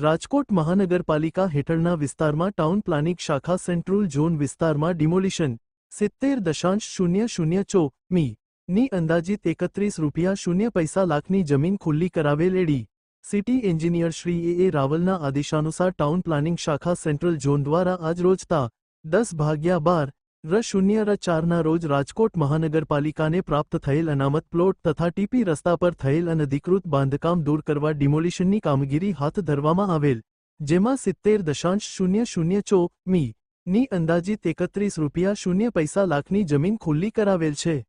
રાજકોટ મહાનગરપાલિકા હેઠળના વિસ્તારમાં ટાઉન પ્લાનિંગ શાખા સેન્ટ્રલ ઝોન વિસ્તારમાં ડિમોલિશન 70.004 ની અંદાજિત ₹31.0 લાખની જમીન ખુલ્લી કરાવેલ એડી. સિટી એન્જિનિયર શ્રી એ રાવલના આદેશાનુસાર ટાઉન પ્લાનિંગ શાખા સેન્ટ્રલ ઝોન દ્વારા આજરોજ તા 10/12/04ના રોજ રાજકોટ મહાનગરપાલિકાને પ્રાપ્ત થયેલ અનામત પ્લોટ તથા ટીપી રસ્તા પર થયેલ અનધિકૃત બાંધકામ દૂર કરવા ડિમોલિશનની કામગીરી હાથ ધરવામાં આવેલ, જેમાં 70.004 ની અંદાજિત ₹31.0 લાખની જમીન ખુલ્લી કરાવેલ છે.